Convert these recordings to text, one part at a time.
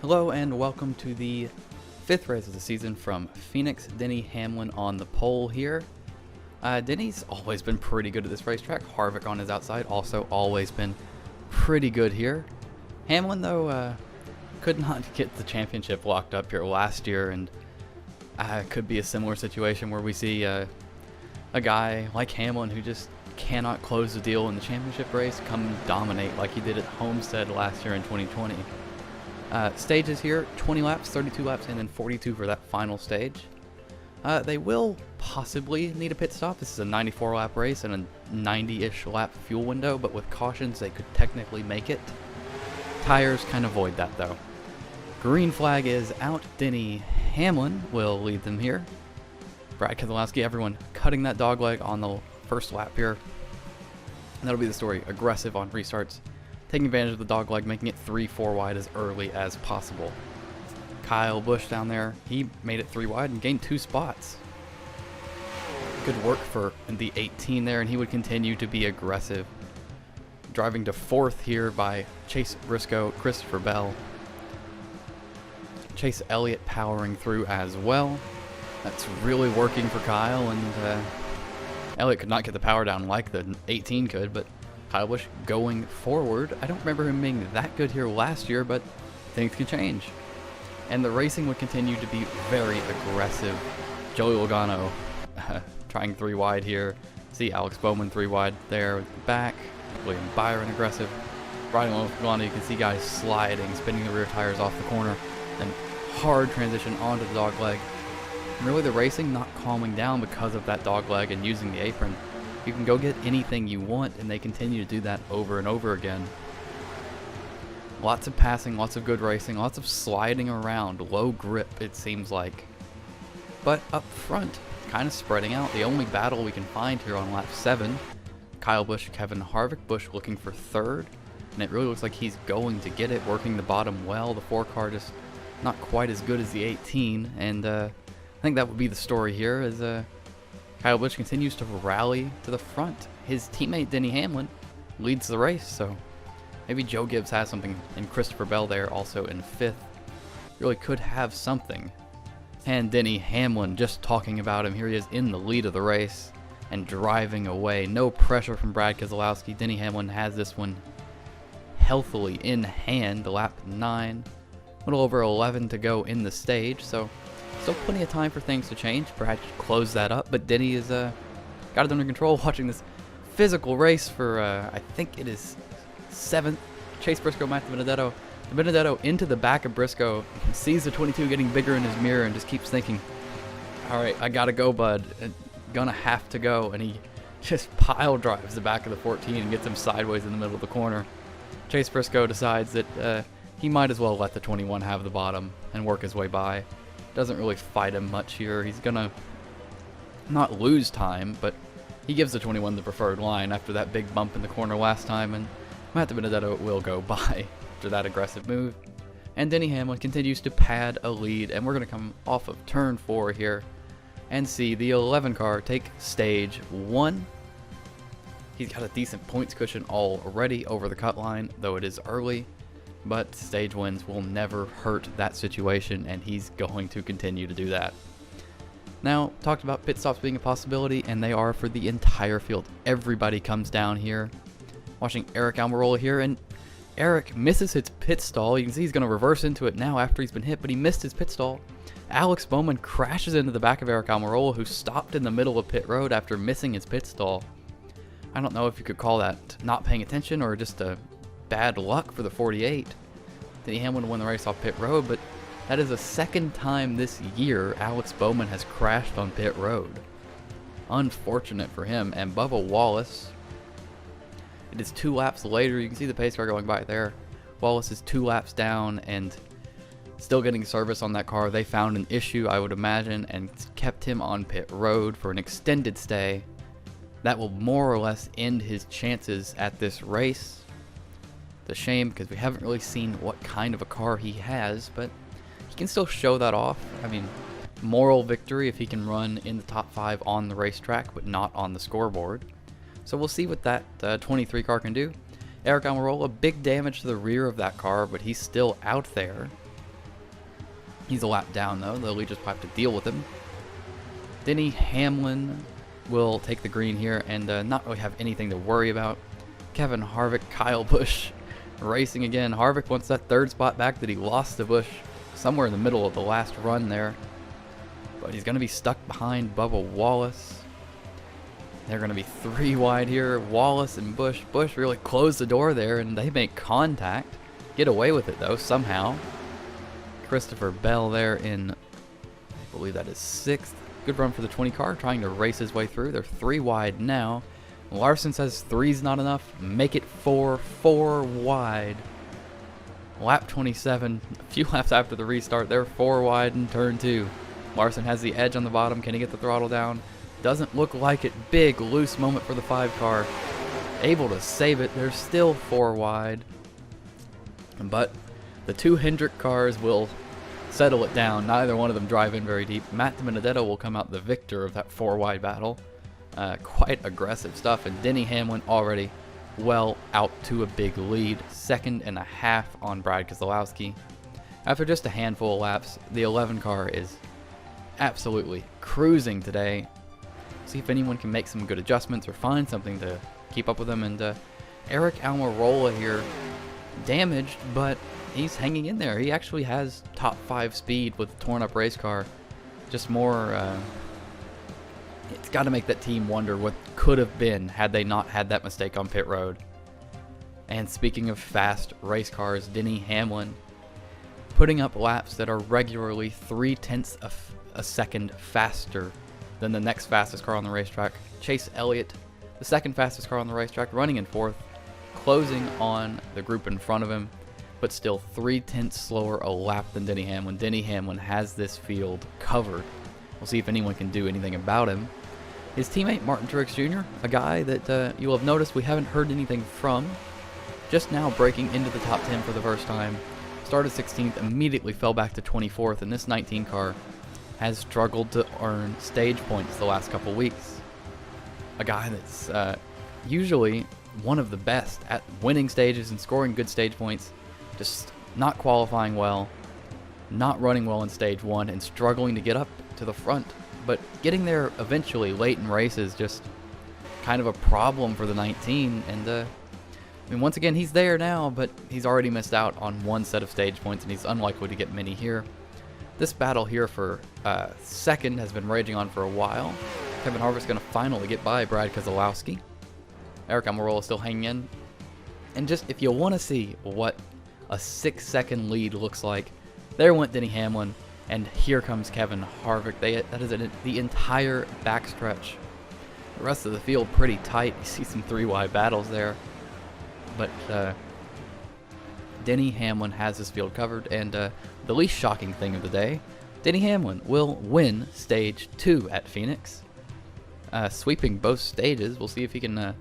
Hello and welcome to the 5th race of the season from Phoenix. Denny Hamlin on the pole here. Denny's always been pretty good at this racetrack. Harvick on his outside also always been pretty good here. Hamlin though could not get the championship locked up here last year, and could be a similar situation where we see a guy like Hamlin who just cannot close the deal in the championship race come and dominate like he did at Homestead last year in 2020. Stages here, 20 laps, 32 laps, and then 42 for that final stage. They will possibly need a pit stop. This is a 94 lap race and a 90-ish lap fuel window, but with cautions they could technically make it. Tires kind of void that though. Green flag is out. Denny Hamlin will lead them here. Brad Keselowski, everyone cutting that dogleg on the first lap here. And that'll be the story. Aggressive on restarts, taking advantage of the dogleg, making it 3-4 wide as early as possible. Kyle Busch down there, he made it 3 wide and gained 2 spots. Good work for the 18 there, and he would continue to be aggressive. Driving to 4th here by Chase Briscoe, Christopher Bell. Chase Elliott powering through as well. That's really working for Kyle, and Elliott could not get the power down like the 18 could, but Kyle Busch going forward. I don't remember him being that good here last year, but things can change. And the racing would continue to be very aggressive. Joey Logano trying 3 wide here. See Alex Bowman 3 wide there with the back. William Byron aggressive. Riding along with Logano, you can see guys sliding, spinning the rear tires off the corner. Then hard transition onto the dogleg. Really the racing not calming down because of that dogleg and using the apron. You can go get anything you want, and they continue to do that over and over again. Lots of passing, lots of good racing, lots of sliding around, low grip it seems like. But up front, kind of spreading out. The only battle we can find here on lap 7, Kyle Busch, Kevin Harvick. Busch looking for 3rd, and it really looks like he's going to get it, working the bottom well. The 4 car just not quite as good as the 18, and I think that would be the story here as Kyle Busch continues to rally to the front. His teammate Denny Hamlin leads the race, so maybe Joe Gibbs has something, and Christopher Bell there also in 5th. Really could have something. And Denny Hamlin, just talking about him, here he is in the lead of the race and driving away. No pressure from Brad Keselowski. Denny Hamlin has this one healthily in hand. Lap 9, a little over 11 to go in the stage, so still plenty of time for things to change. Brad closed that up, but Denny is got it under control, watching this physical race for, I think it is 7th. Chase Briscoe, Matt Benedetto. Benedetto into the back of Briscoe, sees the 22 getting bigger in his mirror and just keeps thinking, all right, I gotta go, bud. Gonna have to go. And he just pile drives the back of the 14 and gets him sideways in the middle of the corner. Chase Briscoe decides that he might as well let the 21 have the bottom and work his way by. Doesn't really fight him much here. He's gonna not lose time, but he gives the 21 the preferred line after that big bump in the corner last time, and Matt Benedetto will go by after that aggressive move. And Denny Hamlin continues to pad a lead, and we're gonna come off of turn 4 here and see the 11 car take stage 1. He's got a decent points cushion already over the cut line, though it is early. But stage wins will never hurt that situation, and he's going to continue to do that. Now, talked about pit stops being a possibility, and they are for the entire field. Everybody comes down here. Watching Eric Almirola here, and Eric misses his pit stall. You can see he's going to reverse into it now after he's been hit, but he missed his pit stall. Alex Bowman crashes into the back of Eric Almirola, who stopped in the middle of pit road after missing his pit stall. I don't know if you could call that not paying attention or just a bad luck for the 48. Denny Hamlin won the race off pit road, but that is the 2nd time this year Alex Bowman has crashed on pit road. Unfortunate for him. And Bubba Wallace, it is 2 laps later. You can see the pace car going by there. Wallace is 2 laps down and still getting service on that car. They found an issue, I would imagine, and kept him on pit road for an extended stay. That will more or less end his chances at this race. It's a shame because we haven't really seen what kind of a car he has, but he can still show that off. I mean, moral victory if he can run in the top 5 on the racetrack, but not on the scoreboard. So we'll see what that 23 car can do. Eric Almirola, big damage to the rear of that car, but he's still out there. He's a lap down, though. The lead just have to deal with him. Denny Hamlin will take the green here and not really have anything to worry about. Kevin Harvick, Kyle Busch racing again. Harvick wants that third spot back that he lost to Busch somewhere in the middle of the last run there. But he's going to be stuck behind Bubba Wallace. They're going to be 3 wide here. Wallace and Busch. Busch really closed the door there, and they make contact. Get away with it, though, somehow. Christopher Bell there in, I believe that is 6th. Good run for the 20 car, trying to race his way through. They're 3 wide now. Larson says 3's not enough. Make it 4. 4 wide. Lap 27. A few laps after the restart, they're 4 wide in turn 2. Larson has the edge on the bottom. Can he get the throttle down? Doesn't look like it. Big loose moment for the 5 car. Able to save it. They're still 4 wide. But the 2 Hendrick cars will settle it down. Neither one of them drive in very deep. Matt DiBenedetto will come out the victor of that 4 wide battle. Quite aggressive stuff. And Denny Hamlin already well out to a big lead. 2.5 on Brad Keselowski. After just a handful of laps, the 11 car is absolutely cruising today. See if anyone can make some good adjustments or find something to keep up with them. And Eric Almirola here, damaged, but he's hanging in there. He actually has top 5 speed with a torn up race car. Just more, it's got to make that team wonder what could have been had they not had that mistake on pit road. And speaking of fast race cars, Denny Hamlin putting up laps that are regularly 0.3 of a second faster than the next fastest car on the racetrack. Chase Elliott, the second fastest car on the racetrack, running in 4th, closing on the group in front of him, but still 0.3 slower a lap than Denny Hamlin. Denny Hamlin has this field covered. We'll see if anyone can do anything about him. His teammate Martin Truex Jr., a guy that you will have noticed we haven't heard anything from, just now breaking into the top 10 for the first time. Started 16th, immediately fell back to 24th, and this 19 car has struggled to earn stage points the last couple weeks. A guy that's usually one of the best at winning stages and scoring good stage points, just not qualifying well, not running well in stage 1, and struggling to get up to the front. But getting there eventually late in races, just kind of a problem for the 19. And I mean, once again, he's there now, but he's already missed out on 1 set of stage points, and he's unlikely to get many here. This battle here for second has been raging on for a while. Kevin Harvick's going to finally get by Brad Keselowski. Eric Almirola is still hanging in. And just if you want to see what a 6-second lead looks like, there went Denny Hamlin, and here comes Kevin Harvick. That is the entire backstretch. The rest of the field pretty tight. You see some 3 wide battles there. But Denny Hamlin has this field covered, and the least shocking thing of the day, Denny Hamlin will win stage 2 at Phoenix. Sweeping both stages. We'll see if he can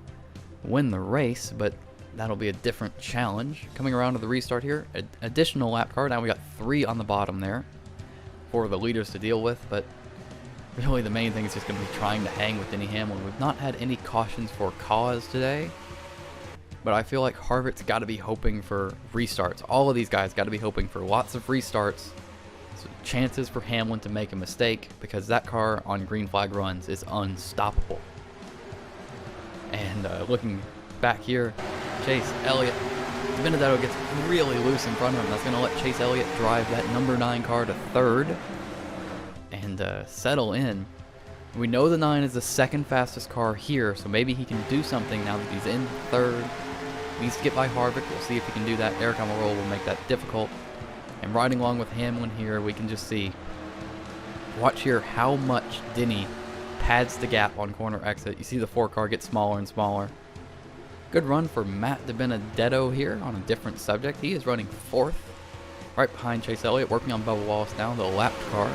win the race, but that'll be a different challenge. Coming around to the restart here, additional lap car. Now we got 3 on the bottom there for the leaders to deal with, but really the main thing is just going to be trying to hang with Denny Hamlin. We've not had any cautions for cause today, but I feel like Harvick's got to be hoping for restarts. All of these guys got to be hoping for lots of restarts, so chances for Hamlin to make a mistake, because that car on green flag runs is unstoppable. And looking back here, Chase Elliott, DiBenedetto gets really loose in front of him. That's going to let Chase Elliott drive that number 9 car to 3rd and settle in. We know the 9 is the second fastest car here, so maybe he can do something now that he's in 3rd. He needs to get by Harvick. We'll see if he can do that. Eric Almirola will make that difficult. And riding along with Hamlin here, we can just see, watch here how much Denny pads the gap on corner exit. You see the 4 car get smaller and smaller. Good run for Matt DiBenedetto here on a different subject. He is running 4th, right behind Chase Elliott, working on Bubba Wallace now, the lapped car.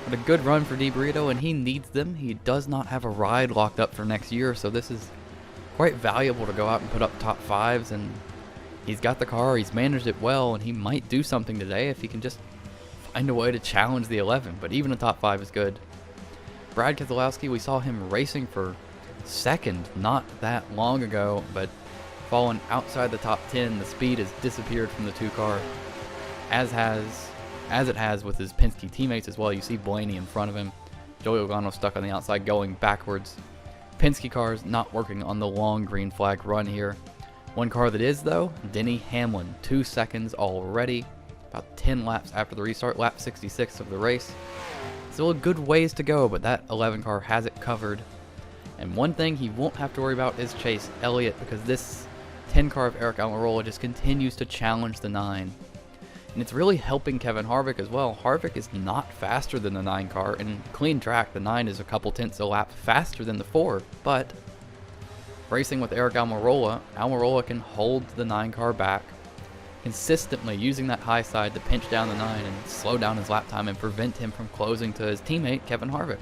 But a good run for DiBenedetto, and he needs them. He does not have a ride locked up for next year, so this is quite valuable to go out and put up top 5s, and he's got the car, he's managed it well, and he might do something today if he can just find a way to challenge the 11, but even a top 5 is good. Brad Keselowski, we saw him racing for 2nd not that long ago, but fallen outside the top 10. The speed has disappeared from the 2 car, as has as it has with his Penske teammates as well. You see Blaney in front of him. Joey Logano stuck on the outside going backwards. Penske cars not working on the long green flag run here. One car that is, though, Denny Hamlin. 2 seconds already. About 10 laps after the restart. Lap 66 of the race. Still a good ways to go, but that 11 car has it covered. And one thing he won't have to worry about is Chase Elliott, because this 10 car of Aric Almirola just continues to challenge the 9. And it's really helping Kevin Harvick as well. Harvick is not faster than the 9 car. In clean track, the 9 is a couple tenths a lap faster than the 4. But racing with Aric Almirola, Almirola can hold the 9 car back, consistently using that high side to pinch down the 9 and slow down his lap time and prevent him from closing to his teammate Kevin Harvick.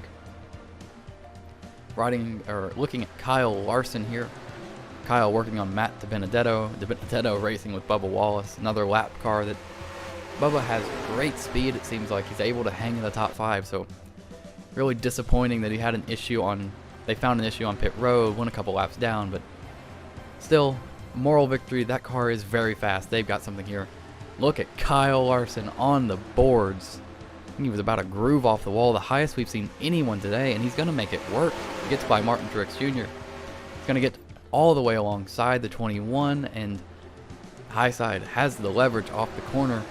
Looking at Kyle Larson here. Kyle working on Matt DiBenedetto racing with Bubba Wallace, another lap car that Bubba has great speed. It seems like he's able to hang in the top 5, so really disappointing that he had an issue on, they found an issue on pit road, went a couple laps down, but still, moral victory. That car is very fast. They've got something here. Look at Kyle Larson on the boards. I think he was about to groove off the wall, the highest we've seen anyone today, and he's going to make it work. He gets by Martin Truex Jr. He's going to get all the way alongside the 21, and high side has the leverage off the corner.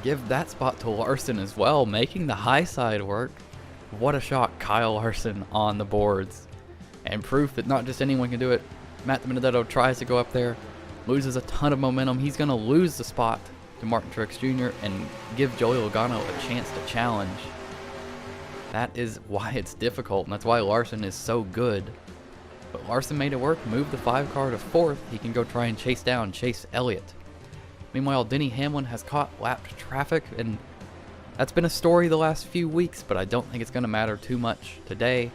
Give that spot to Larson as well, making the high side work. What a shot, Kyle Larson on the boards. And proof that not just anyone can do it. Matt DiBenedetto tries to go up there, loses a ton of momentum. He's going to lose the spot to Martin Truex Jr. and give Joey Logano a chance to challenge. That is why it's difficult, and that's why Larson is so good. But Larson made it work, moved the 5 car to 4th. He can go try and chase down Chase Elliott. Meanwhile, Denny Hamlin has caught lapped traffic, and that's been a story the last few weeks, but I don't think it's going to matter too much today,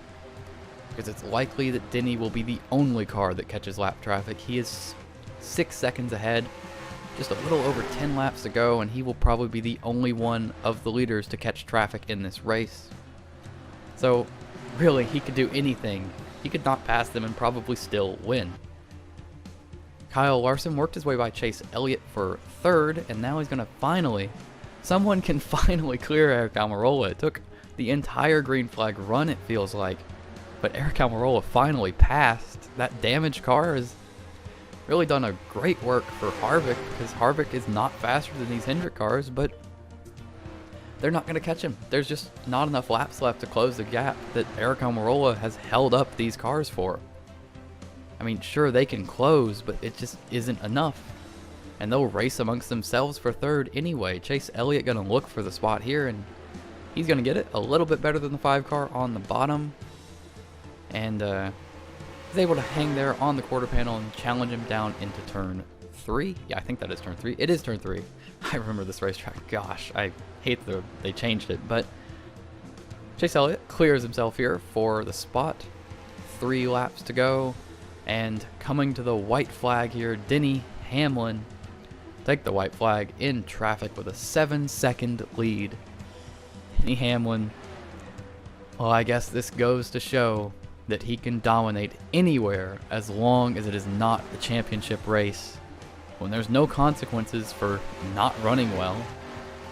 because it's likely that Denny will be the only car that catches lap traffic. He is 6 seconds ahead, just a little over 10 laps to go, and he will probably be the only one of the leaders to catch traffic in this race. So, really, he could do anything. He could not pass them and probably still win. Kyle Larson worked his way by Chase Elliott for 3rd, and now he's going to someone can finally clear Aric Almirola. It took the entire green flag run, it feels like, but Aric Almirola finally passed. That damaged car has really done a great work for Harvick, because Harvick is not faster than these Hendrick cars, but they're not going to catch him. There's just not enough laps left to close the gap that Aric Almirola has held up these cars for. I mean, sure, they can close, but it just isn't enough. And they'll race amongst themselves for 3rd anyway. Chase Elliott going to look for the spot here, and he's going to get it a little bit better than the 5 car on the bottom. And he's able to hang there on the quarter panel and challenge him down into turn 3. Yeah, I think that is turn 3. It is turn 3. I remember this racetrack. Gosh, I hate they changed it. But Chase Elliott clears himself here for the spot. 3 laps to go. And coming to the white flag here, Denny Hamlin take the white flag in traffic with a 7-second lead. Denny Hamlin, well, I guess this goes to show that he can dominate anywhere as long as it is not a championship race. When there's no consequences for not running well,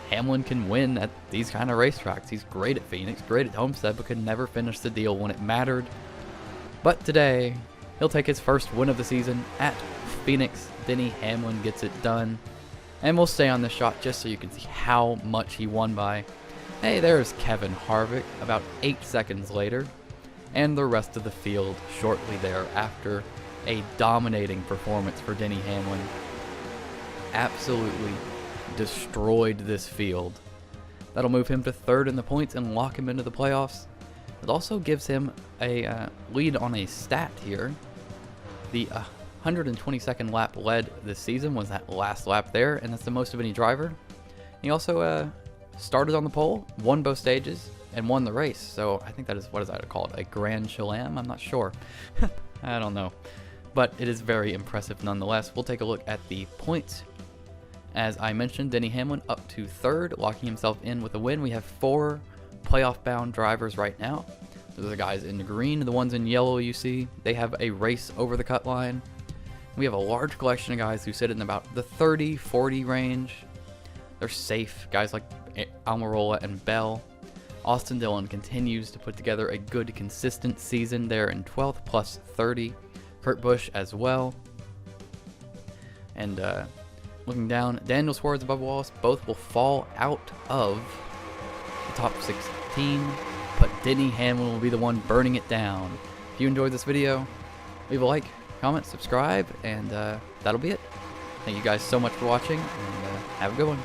Hamlin can win at these kind of racetracks. He's great at Phoenix, great at Homestead, but could never finish the deal when it mattered. But today, he'll take his first win of the season at Phoenix. Denny Hamlin gets it done. And we'll stay on this shot just so you can see how much he won by. Hey, there's Kevin Harvick about 8 seconds later. And the rest of the field shortly thereafter. A dominating performance for Denny Hamlin. Absolutely destroyed this field. That'll move him to 3rd in the points and lock him into the playoffs. It also gives him a lead on a stat here. The 122nd lap led this season was that last lap there, and that's the most of any driver. He also started on the pole, won both stages, and won the race. So I think that is, what is that called? A Grand Slam? I'm not sure. I don't know. But it is very impressive nonetheless. We'll take a look at the points. As I mentioned, Denny Hamlin up to 3rd, locking himself in with a win. We have 4 playoff-bound drivers right now. Those are the guys in green. The ones in yellow you see, they have a race over the cut line. We have a large collection of guys who sit in about the 30-40 range. They're safe. Guys like Almirola and Bell. Austin Dillon continues to put together a good, consistent season there in 12th plus 30. Kurt Busch as well. And looking down, Daniel Suarez, Bubba Wallace, both will fall out of the top 16, but Denny Hamlin will be the one burning it down. If you enjoyed this video, leave a like, comment, subscribe, and that'll be it. Thank you guys so much for watching, and have a good one.